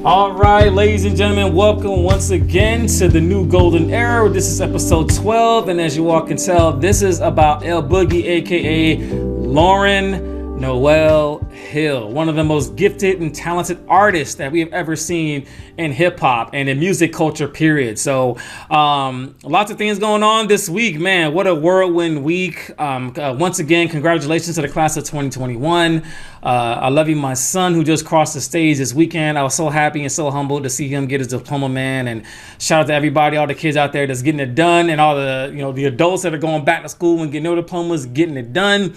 All right, ladies and gentlemen, welcome once again to the new golden era. This is episode 12, and as you all can tell, this is about El Boogie, aka Lauryn Hill, one of the most gifted and talented artists that we have ever seen in hip hop and in music culture, period. So lots of things going on this week, man. What a whirlwind week. Once again, congratulations to the class of 2021. I love you, my son, who just crossed the stage this weekend. I was so happy and so humbled to see him get his diploma, man. And shout out to everybody, all the kids out there that's getting it done, and all the the adults that are going back to school and getting their diplomas, getting it done.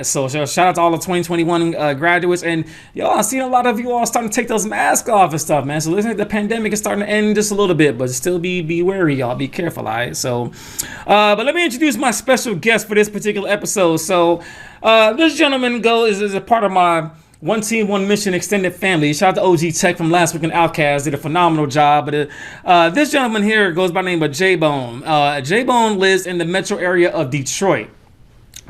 So shout out to all the 2021 graduates, and I've seen a lot of you all starting to take those masks off and stuff, man. So looks like the pandemic is starting to end just a little bit, but still be wary, y'all. Be careful, all right? So, but let me introduce my special guest for this particular episode. So, this gentleman is a part of my One Team, One Mission extended family. Shout out to OG Tech from last week in Outkast, did a phenomenal job. But this gentleman here goes by the name of J-Bone. J-Bone lives in the metro area of Detroit.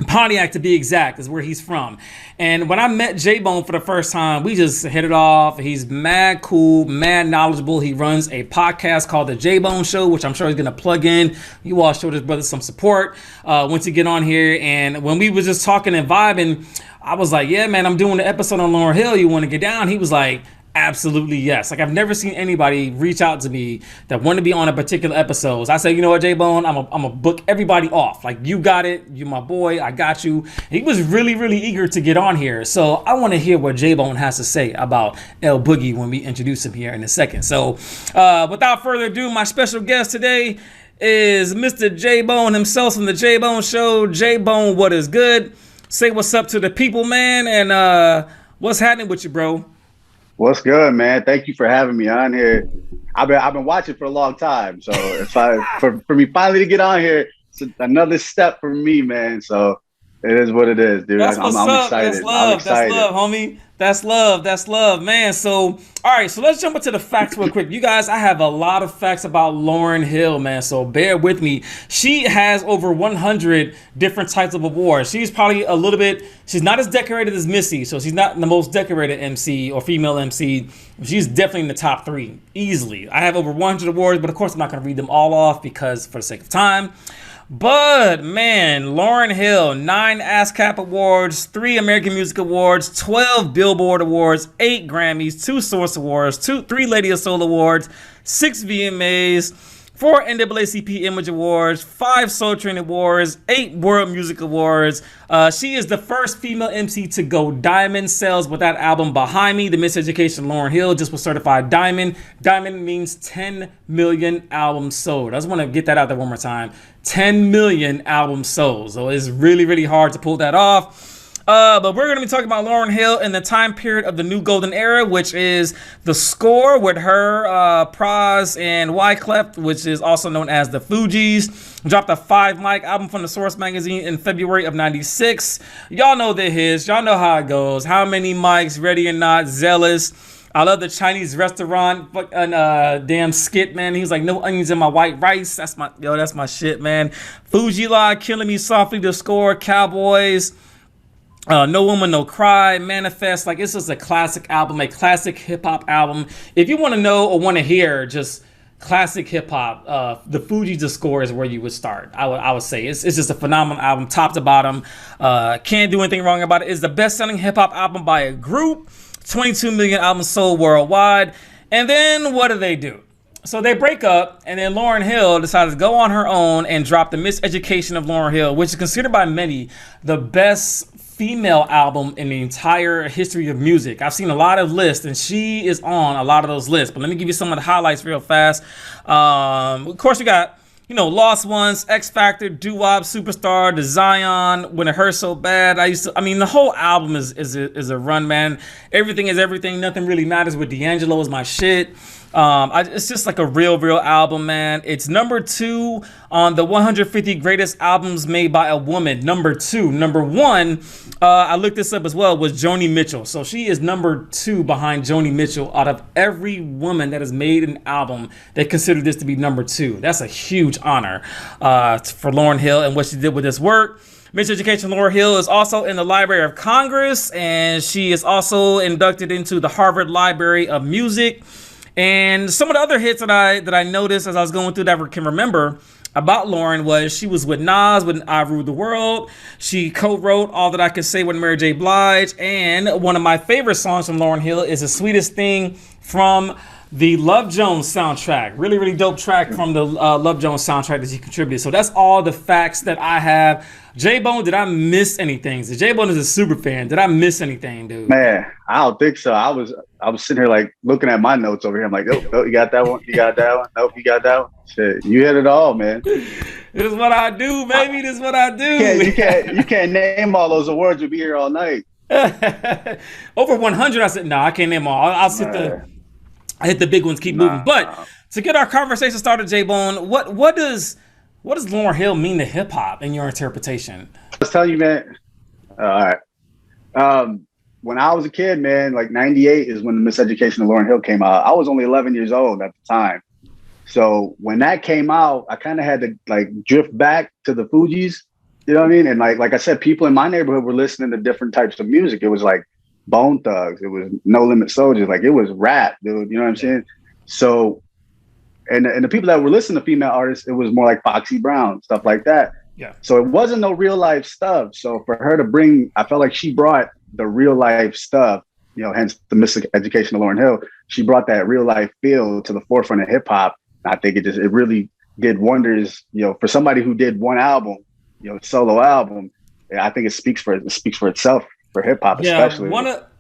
Pontiac, to be exact, is where he's from. And when I met J-Bone for the first time, we just hit it off. He's mad cool, mad knowledgeable. He runs a podcast called The J-Bone Show, which I'm sure he's going to plug in. You all showed his brother some support once you get on here. And when we was just talking and vibing, I was like, yeah, man, I'm doing an episode on Lauryn Hill. You want to get down? He was like, absolutely yes. Like, I've never seen anybody reach out to me that wanted to be on a particular episode. So I said, you know what, J-Bone, I'm a book everybody off. Like, you got it. You my boy. I got you. He was really, really eager to get on here. So I want to hear what J-Bone has to say about El Boogie when we introduce him here in a second. So without further ado, my special guest today is Mr. J-Bone himself from The J-Bone Show. J-Bone, what is good? Say what's up to the people, man. And what's happening with you, bro? What's good, man? Thank you for having me on here. I've been watching for a long time, so for me finally to get on here, it's another step for me, man. So it is what it is, dude. That's what's I'm up. excited. That's love. I'm excited. That's love, homie. That's love, man. So, all right, so let's jump into the facts real quick. You guys, I have a lot of facts about Lauryn Hill, man, so bear with me. She has over 100 different types of awards. She's probably she's not as decorated as Missy, so she's not the most decorated MC or female MC. She's definitely in the top 3, easily. I have over 100 awards, but of course I'm not going to read them all off because for the sake of time. But man, Lauryn Hill, 9 ASCAP awards, 3 American Music Awards, 12 Billboard Awards, 8 Grammys, 2 Source Awards, 3 Lady of Soul Awards, 6 VMAs, 4 NAACP Image Awards, 5 Soul Train Awards, 8 World Music Awards. She is the first female MC to go diamond. Sales with that album Behind Me, the Miseducation Lauryn Hill just was certified diamond. Diamond means 10 million albums sold. I just want to get that out there one more time. 10 million albums sold. So it's really, really hard to pull that off. But we're going to be talking about Lauryn Hill in the time period of the new golden era, which is The Score with her, Pras, and Wyclef, which is also known as the Fugees. Dropped a 5-mic album from the Source magazine in February of '96. Y'all know the hits. Y'all know how it goes. How Many Mics, Ready or Not, Zealous. I love the Chinese restaurant damn skit, man. He was like, no onions in my white rice. That's my shit, man. Fuji La, Killing Me Softly, The Score, Cowboys. No Woman, No Cry, Manifest. Like, it's just a classic album, a classic hip-hop album. If you want to know or want to hear just classic hip-hop, the Fugees' The Score is where you would start. I would say it's just a phenomenal album, top to bottom. Can't do anything wrong about it. It's the best-selling hip-hop album by a group. 22 million albums sold worldwide. And then what do? So they break up, and then Lauryn Hill decides to go on her own and drop The Miseducation of Lauryn Hill, which is considered by many the best female album in the entire history of music. I've seen a lot of lists, and she is on a lot of those lists. But let me give you some of the highlights real fast. Of course, you got Lost Ones, X Factor, Doo-Wop, Superstar, The Zion, When It Hurts So Bad. The whole album is a run, man. Everything is everything. Nothing really matters with D'Angelo is my shit. It's just like a real album, man. It's number 2 on the 150 greatest albums made by a woman. Number 2. Number 1, I looked this up as well, was Joni Mitchell. So she is number 2 behind Joni Mitchell out of every woman that has made an album. They consider this to be number 2. That's a huge honor for Lauryn Hill and what she did with this work. Miseducation Lauryn Hill is also in the Library of Congress, and she is also inducted into the Harvard Library of Music. And some of the other hits that I noticed as I was going through that I can remember about Lauryn was she was with Nas when I Ruled the World. She co-wrote All That I Can Say with Mary J. Blige. And one of my favorite songs from Lauryn Hill is The Sweetest Thing from the Love Jones soundtrack. Really, really dope track from the Love Jones soundtrack that she contributed. So that's all the facts that I have. J-Bone, did I miss anything? So J-Bone is a super fan. Did I miss anything, dude? Man, I don't think so. I was sitting here like looking at my notes over here. I'm like, oh, you got that one? You got that one? Nope, you got that one? Shit, you hit it all, man. This is what I do, baby. This is what I do. You can't name all those awards. You'll be here all night. Over 100, I said, no, I can't name all. I hit the big ones, keep moving. But to get our conversation started, J-Bone, what does Lauryn Hill mean to hip hop in your interpretation? I was telling you, man. All right. When I was a kid, man, like 98 is when the Miseducation of Lauryn Hill came out. I was only 11 years old at the time. So when that came out, I kind of had to like drift back to the Fugees. You know what I mean? And like I said, people in my neighborhood were listening to different types of music. It was like Bone Thugs, it was No Limit Soldiers, like it was rap, dude. You know what I'm saying? So, and the people that were listening to female artists, it was more like Foxy Brown, stuff like that. Yeah. So it wasn't no real life stuff. So for her to bring, I felt like she brought the real life stuff, you know, hence the Miseducation of Lauryn Hill. She brought that real life feel to the forefront of hip hop. I think it really did wonders, you know, for somebody who did one album, you know, solo album. I think it speaks for itself. For hip hop, especially.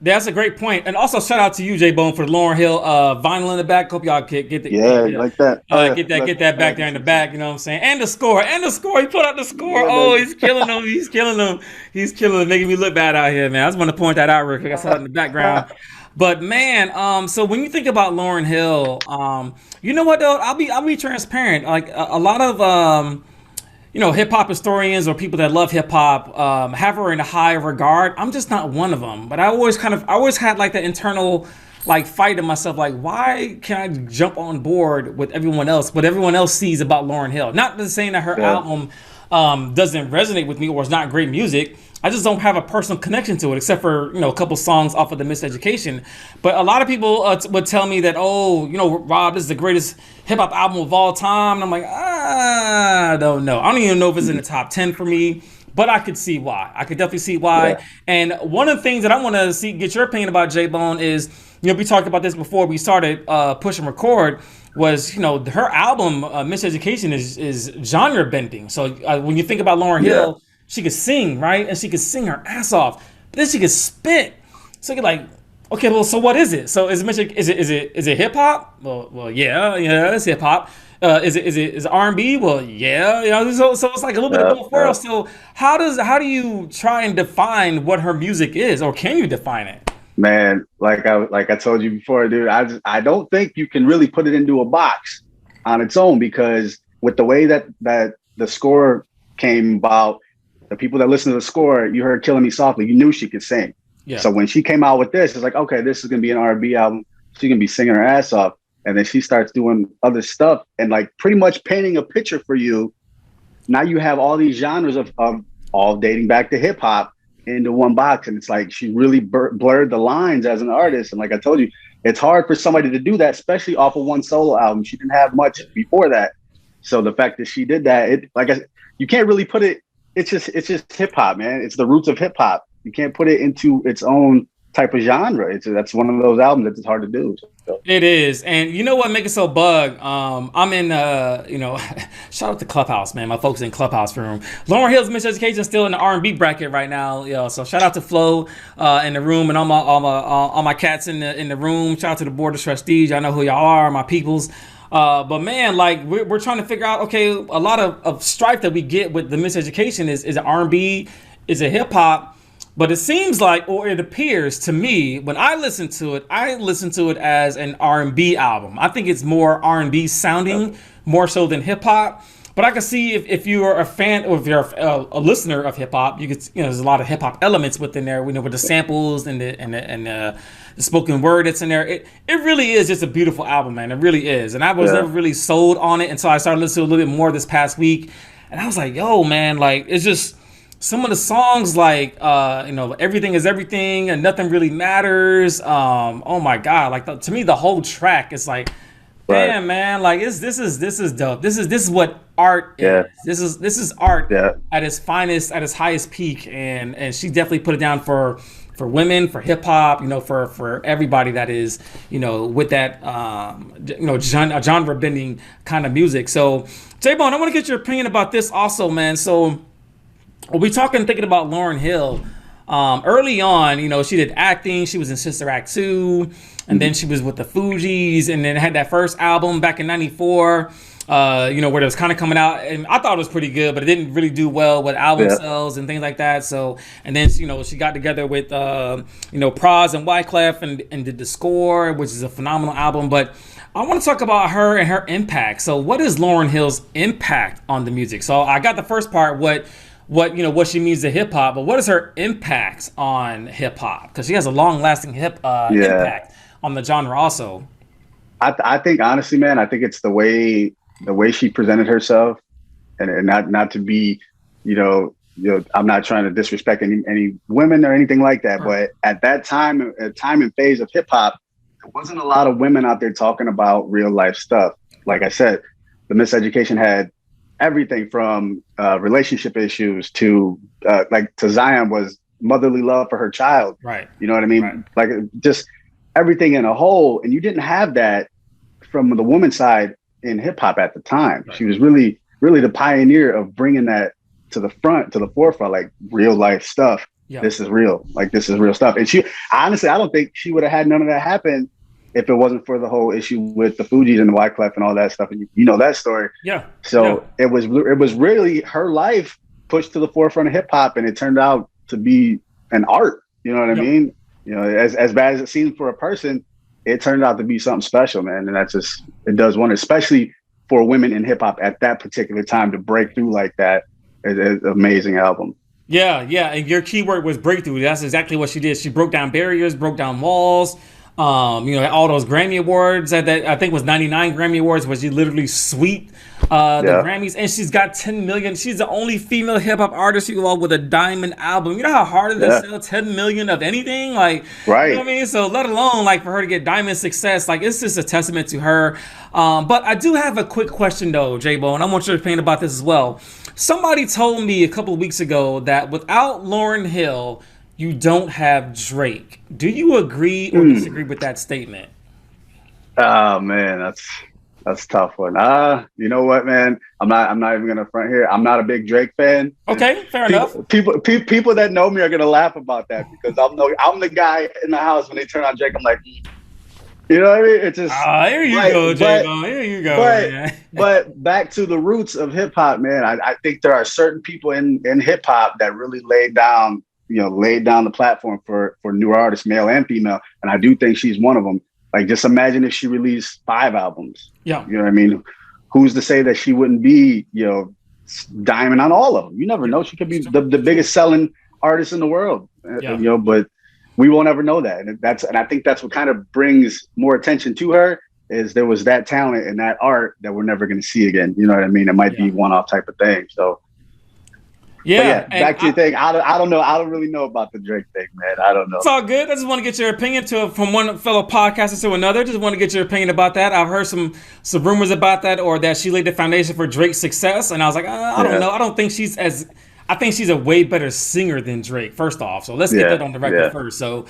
That's a great point. And also shout out to you, J-Bone, for the Lauryn Hill vinyl in the back. Hope y'all get the like that. Get that back there in the back. You know what I'm saying? And the score. He put out the score. Oh, he's killing them. He's killing them. Making me look bad out here, man. I just want to point that out real quick. I saw it in the background. But man, so when you think about Lauryn Hill, you know what though? I'll be transparent. Like a lot of you know, hip hop historians or people that love hip hop have her in a high regard. I'm just not one of them. But I always had like the internal like fight in myself, like why can't I jump on board with everyone else? What everyone else sees about Lauryn Hill. Not to saying that her album doesn't resonate with me or it's not great music. I just don't have a personal connection to it, except for, you know, a couple songs off of the Miseducation. But a lot of people would tell me that, oh, you know, Rob, this is the greatest hip hop album of all time. And I'm like, I don't know. I don't even know if it's in the top 10 for me, but I could see why. I could definitely see why. Yeah. And one of the things that I want to get your opinion about, J-Bone, is, you know, we talked about this before we started Push and Record, was, you know, her album, Miseducation, is genre bending. So when you think about Lauryn Hill, she could sing, right? And she could sing her ass off. But then she could spit. So you're like, okay, well, so what is it? So is it hip hop? Well, yeah, it's hip hop. Is it R&B? Well, yeah, you know, so it's like a little bit of both worlds. So how do you try and define what her music is, or can you define it? Man, like I told you before, dude, I don't think you can really put it into a box on its own, because with the way that the score came about, the people that listened to the score, you heard Killing Me Softly, you knew she could sing. Yeah. So when she came out with this, it's like, okay, this is going to be an R&B album. She's going to be singing her ass off. And then she starts doing other stuff and like pretty much painting a picture for you. Now you have all these genres of all dating back to hip hop into one box. And it's like, she really blurred the lines as an artist. And like I told you, it's hard for somebody to do that, especially off of one solo album. She didn't have much before that. So the fact that she did that, you can't really put it. It's just hip hop, man. It's the roots of hip hop. You can't put it into its own type of genre. That's one of those albums that's hard to do. So. It is. And you know what make it so bug? I'm in, you know, shout out to Clubhouse, man. My folks in Clubhouse room. Lauryn Hill's Miseducation still in the R&B bracket right now. You know, so shout out to Flo in the room, and all my cats in the room. Shout out to the board of trustees. Y'all know who y'all are, my peoples. But man, like we're trying to figure out, okay, a lot of strife that we get with the Miseducation is it R&B, is it hip hop? But it seems like, or it appears to me, when I listen to it as an R&B album. I think it's more R&B sounding, more so than hip hop. But I can see if you are a fan, or if you're a listener of hip hop, you could, you know, there's a lot of hip hop elements within there. We know with the samples and the spoken word that's in there. It really is just a beautiful album, man. It really is. And I was never really sold on it until I started listening to it a little bit more this past week. And I was like, yo, man, like it's just some of the songs like Everything Is Everything and Nothing Really Matters. Oh my God, like to me the whole track is like, Right. damn man, like this is dope. This is what art Yeah. is. This is art Yeah. at its finest, at its highest peak, and she definitely put it down for women, for hip hop, for everybody that is, with that genre bending kind of music. So J-Bone, I want to get your opinion about this also, man. So we're thinking about Lauryn Hill. Early on, she did acting. She was in Sister Act 2, and then she was with the Fugees, and then had that first album back in '94, where it was kind of coming out, and I thought it was pretty good, but it didn't really do well with album sales and things like that. So, and then she got together with Pras and Wyclef and did The Score, which is a phenomenal album. But I want to talk about her and her impact. So, what is Lauryn Hill's impact on the music? So, I got the first part, what she means to hip hop, but what is her impact on hip hop? Because she has a long lasting impact on the genre also. I think honestly, man, I think it's the way she presented herself, and not to be, I'm not trying to disrespect any women or anything like that, but at that time and phase of hip hop, there wasn't a lot of women out there talking about real life stuff. Like I said, the miseducation had everything from relationship issues to Zion was motherly love for her child. Right. You know what I mean? Right. Like just everything in a whole. And you didn't have that from the woman's side in hip hop at the time. Right. She was really, really the pioneer of bringing that to the forefront, like real life stuff. Yeah. This is real. Like this is real stuff. And she, honestly, I don't think she would have had none of that happen if it wasn't for the whole issue with the Fugees and the Wyclef and all that stuff. And you know that story. Yeah. So it was really her life pushed to the forefront of hip hop, and it turned out to be an art. You know what I mean? As bad as it seems for a person, it turned out to be something special, man. And that's just, it does wonder, especially for women in hip hop at that particular time to break through like that. It's an amazing album. Yeah. And your keyword was breakthrough. That's exactly what she did. She broke down barriers, broke down walls. All those Grammy Awards that I think was 99 Grammy Awards, where she literally swept the Grammys, and she's got 10 million. She's the only female hip hop artist with a diamond album. You know how hard it is to sell 10 million of anything? Like, right. You know what I mean? So let alone like for her to get diamond success, like it's just a testament to her. But I do have a quick question though, J-Bo, and I want your opinion about this as well. Somebody told me a couple of weeks ago that without Lauryn Hill, you don't have Drake. Do you agree or disagree with that statement? Oh man, that's a tough one. You know what, man? I'm not even gonna front here. I'm not a big Drake fan. Okay, fair enough. People that know me are gonna laugh about that because I'm the guy in the house when they turn on Drake. I'm like, you know what I mean? It's just here you go, J-Bone. Here you go. But back to the roots of hip hop, man. I think there are certain people in hip hop that really laid down the platform for newer artists, male and female. And I do think she's one of them. Like, just imagine if she released 5 albums. Yeah. You know what I mean? Who's to say that she wouldn't be, diamond on all of them? You never know. She could be the biggest selling artist in the world, but we won't ever know that. And I think that's what kind of brings more attention to her, is there was that talent and that art that we're never going to see again. You know what I mean? It might be one-off type of thing. So, back to your thing. I don't know. I don't really know about the Drake thing, man. I don't know. It's all good. I just want to get your opinion from one fellow podcaster to another. Just want to get your opinion about that. I've heard some rumors about that, or that she laid the foundation for Drake's success, and I was like, I don't know. I don't think she's as. I think she's a way better singer than Drake. First off, so let's get that on the record first. So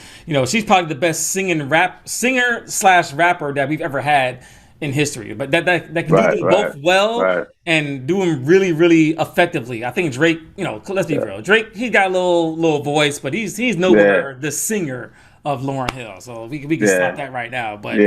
she's probably the best singer/rapper that we've ever had in history, but that can do both well and do them really, really effectively. I think Drake, let's be real. Drake, he's got a little voice, but he's nowhere the singer of Lauryn Hill. So we can stop that right now. But we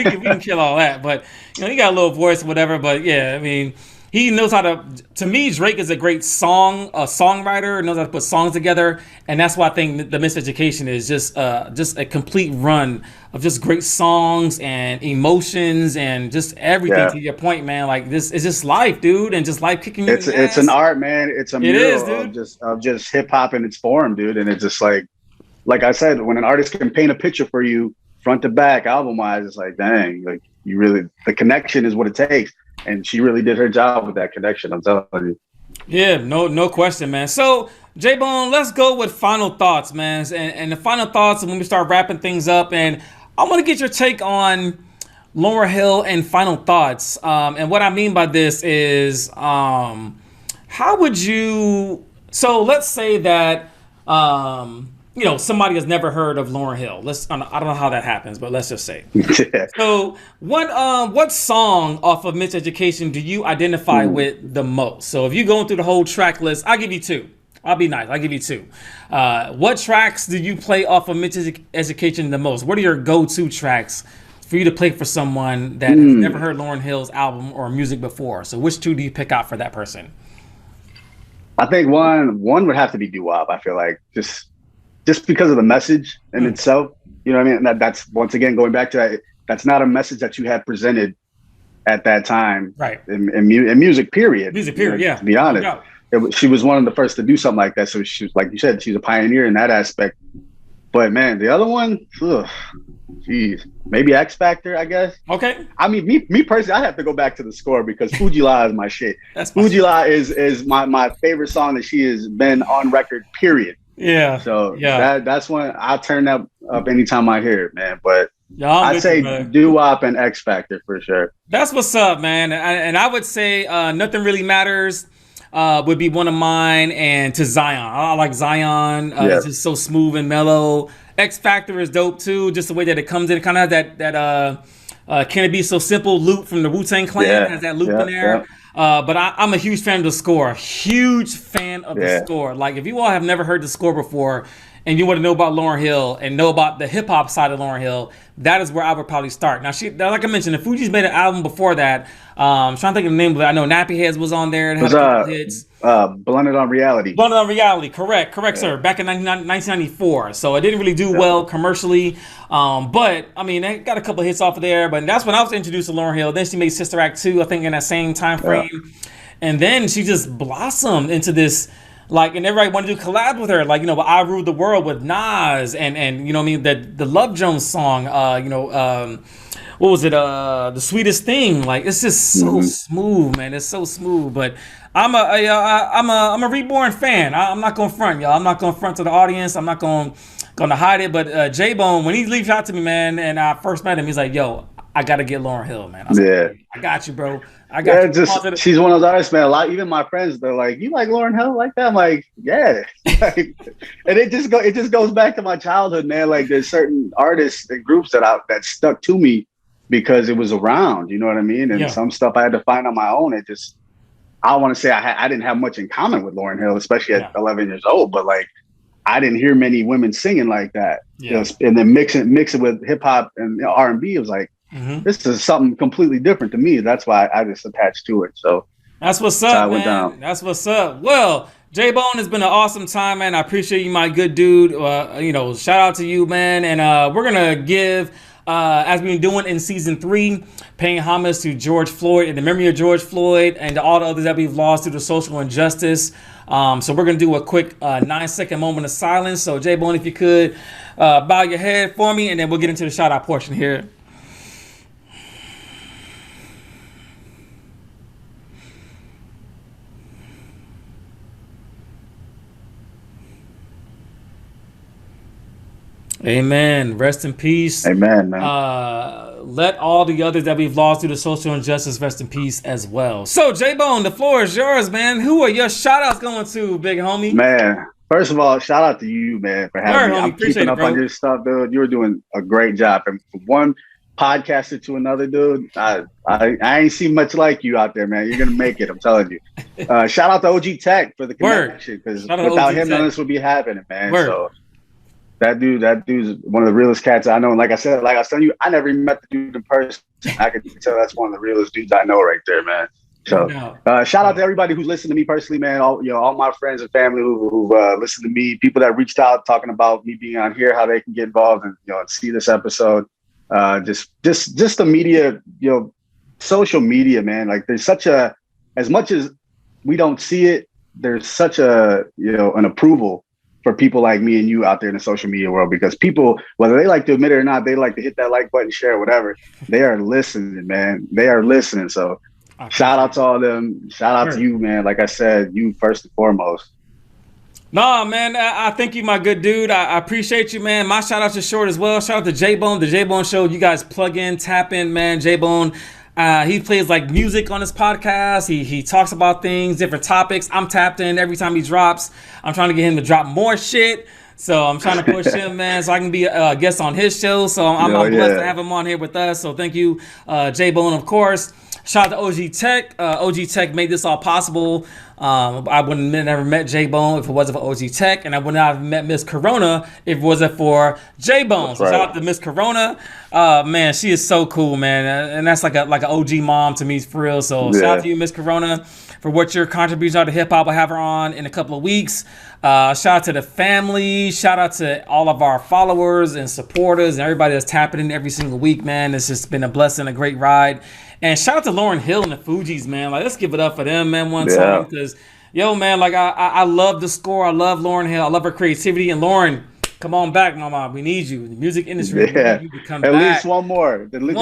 can kill all that. But he got a little voice, whatever. But I mean, he knows how to me, Drake is a great songwriter, knows how to put songs together. And that's why I think the Miseducation is just a complete run of just great songs and emotions and just everything. To your point, man, like this is just life, dude. And just life kicking you in the ass. It's an art, man. It's a mural of just hip hop in its form, dude. And it's just like I said, when an artist can paint a picture for you front to back, album wise, it's like, dang, like the connection is what it takes. And she really did her job with that connection, I'm telling you. Yeah, no question, man. So, J-Bone, let's go with final thoughts, man. And the final thoughts when we start wrapping things up. And I want to get your take on Lauryn Hill and final thoughts. And what I mean by this is, how would you? So let's say that somebody has never heard of Lauryn Hill. I don't know how that happens, but let's just say. So what song off of Mitch Education do you identify with the most? So if you're going through the whole track list, I'll give you two. I'll be nice. I'll give you two. What tracks do you play off of Mitch Education the most? What are your go-to tracks for you to play for someone that has never heard Lauryn Hill's album or music before? So which two do you pick out for that person? I think one would have to be doo-wop. I feel like just because of the message in itself, you know what I mean? And that's once again going back to that. That's not a message that you had presented at that time, right? In music, period. Music, period. Yeah. To be honest, she was one of the first to do something like that. So she was, like you said, she's a pioneer in that aspect. But man, the other one, geez, maybe X Factor, I guess. Okay. I mean, me personally, I have to go back to the score because Fuji La is my shit. Fuji La is my favorite song that she has been on record, period. Yeah. So yeah, that's when I'll turn that up anytime I hear it, man. But I'd say you, doo-wop and X Factor for sure. That's what's up, man. And I would say Nothing Really Matters would be one of mine, and To Zion. I like Zion. It's just so smooth and mellow. X Factor is dope too, just the way that it comes in. It kind of has that Can It Be So Simple loop from the Wu-Tang Clan. Has that loop in there. But I'm a huge fan of the score. Huge fan of the score. Like, if you all have never heard the score before and you want to know about Lauryn Hill and know about the hip hop side of Lauryn Hill, that is where I would probably start. Now, like I mentioned, the Fugees made an album before that. I'm trying to think of the name of it. I know Nappy Heads was on there. It had a couple hits. Blunted on Reality. Blunted on Reality, correct, sir. Back in 1994. So it didn't really do well commercially. But, I mean, they got a couple hits off of there. But that's when I was introduced to Lauryn Hill. Then she made Sister Act 2, I think, in that same time frame. Yeah. And then she just blossomed into this, like, and everybody wanted to do collab with her. Like, I Ruled the World with Nas and you know what I mean, the Love Jones song, what was it? The Sweetest Thing. Like, it's just so smooth, man. It's so smooth. But I'm a Reborn fan. I'm not gonna front, y'all. I'm not gonna front to the audience. I'm not gonna hide it. But J-Bone, when he reached out to me, man, and I first met him, he's like, "Yo, I gotta get Lauryn Hill, man." I was like, I got you, bro. I got you. She's one of those artists, man. A lot, even my friends, they're like, "You like Lauryn Hill like that?" I'm like, "Yeah." And it just goes back to my childhood, man. Like, there's certain artists and groups that stuck to me because it was around, you know what I mean? And some stuff I had to find on my own. I want to say I didn't have much in common with Lauryn Hill, especially at 11 years old, but like, I didn't hear many women singing like that. Yeah. And then mix it with hip hop and R&B. It was like, this is something completely different to me. That's why I just attached to it. So that's what's up, man. That's what's up. Well, J-Bone, has been an awesome time, man. I appreciate you, my good dude. Shout out to you, man. And we're going to give, as we've been doing in season 3, paying homage to George Floyd, in the memory of George Floyd, and to all the others that we've lost due to social injustice. So we're going to do a quick 9-second moment of silence. So, J-Bone, if you could bow your head for me, and then we'll get into the shout-out portion here. Amen. Rest in peace. Amen, man. Let all the others that we've lost due to social injustice rest in peace as well. So, J-Bone, the floor is yours, man. Who are your shout-outs going to, big homie? Man, first of all, shout out to you, man, for having me. I'm keeping up on your stuff, dude. You're doing a great job. And from one podcaster to another, dude, I ain't seen much like you out there, man. You're going to make it, I'm telling you. Shout out to OG Tech for the connection, because without him, none of this would be happening, man. Word. So that dude's one of the realest cats I know. And like I was telling you, I never even met the dude in person. I could tell that's one of the realest dudes I know right there, man. So shout out to everybody who's listened to me personally, man. All my friends and family who've listened to me, people that reached out talking about me being on here, how they can get involved and see this episode. Just the media, social media, man. Like, there's such as much as we don't see it, there's such an approval for people like me and you out there in the social media world, because people, whether they like to admit it or not, they like to hit that like button, share, whatever. They are listening, man. They are listening. So Shout out to all them. Shout out to you, man. Like I said, you first and foremost. Nah, man, I thank you, my good dude. I appreciate you, man. My shout out to Short as well. Shout out to J-Bone, the J-Bone Show. You guys plug in, tap in, man. J-Bone, he plays like music on his podcast. He talks about things, different topics. I'm tapped in every time he drops. I'm trying to get him to drop more shit. So I'm trying to push him, man, so I can be a guest on his show. So I'm blessed to have him on here with us. So thank you, J-Bone, of course. Shout out to OG Tech. OG Tech made this all possible. I would have never met J-Bone if it wasn't for OG Tech, and I would not have met Miss Corona if it wasn't for J-Bone. So shout out to Miss Corona. Man, she is so cool, man, and that's like an OG mom to me, for real. So shout out to you, Miss Corona, for what your contributions are to hip hop. I'll have her on in a couple of weeks. Shout out to the family. Shout out to all of our followers and supporters and everybody that's tapping in every single week, man. It's just been a blessing, a great ride. And shout out to Lauryn Hill and the Fugees, man. Like, let's give it up for them, man, one time. Because, yo, man, like, I love the score. I love Lauryn Hill. I love her creativity. And Lauryn, come on back, mama. We need you. The music industry, we need you to come back. At least one more. At least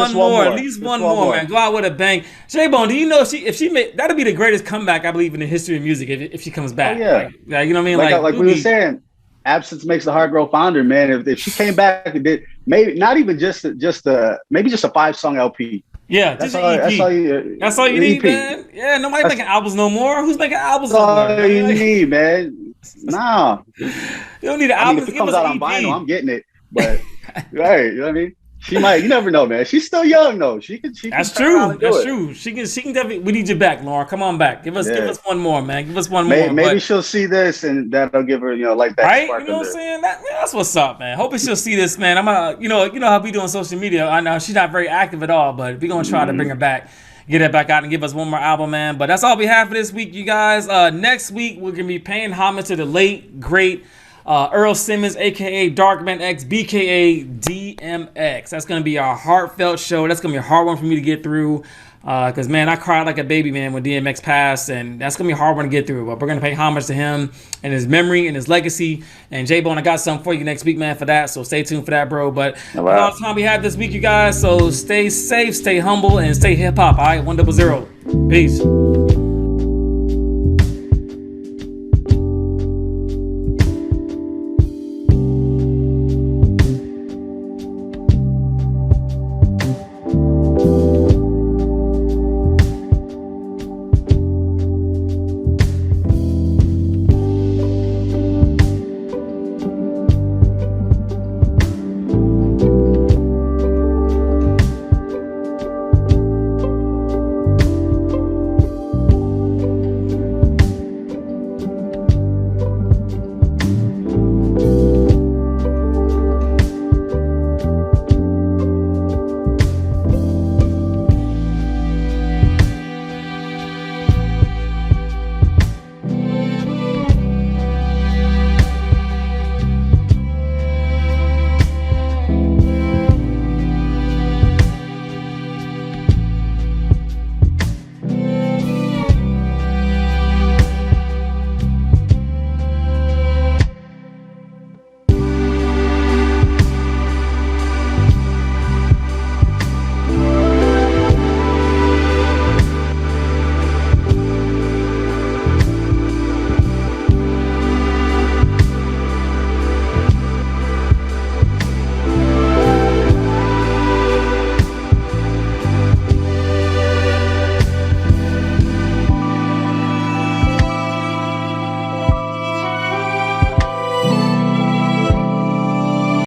one more, man. Go out with a bang. J-Bone, do you know if she made, that'd be the greatest comeback, I believe, in the history of music if she comes back. Oh, yeah. Like, you know what I mean? Like we were saying, absence makes the heart grow fonder, man. If she came back and did, maybe not even just a 5-song LP. Yeah, just an EP. That's all you need, man. Yeah, nobody's making albums no more. Who's making albums no more? That's all you need, man. Nah. You don't need an album. If it comes out on vinyl, I'm getting it. But right, you know what I mean? She might. You never know, man. She's still young though. She can. That's true. That's true. She can definitely. We need you back, Lauryn. Come on back. Give us one more, man. Give us one more. Maybe she'll see this and that'll give her, like that. Right? You know what I'm saying? That's what's up, man. Hoping she'll see this, man. I'm you know how we do on social media. I know she's not very active at all, but we're gonna try to bring her back. Get her back out and give us one more album, man. But that's all we have for this week, you guys. Next week we're gonna be paying homage to the late great Earl Simmons, aka Darkman X, BKA DMX. That's gonna be our heartfelt show. That's gonna be a hard one for me to get through, because man, I cried like a baby, man, when DMX passed, and that's gonna be a hard one to get through. But we're gonna pay homage to him and his memory and his legacy. And J-Bone, I got something for you next week, man, for that. So stay tuned for that, bro. But that's all the time we have this week, you guys. So stay safe, stay humble, and stay hip hop. All right, 100. Peace.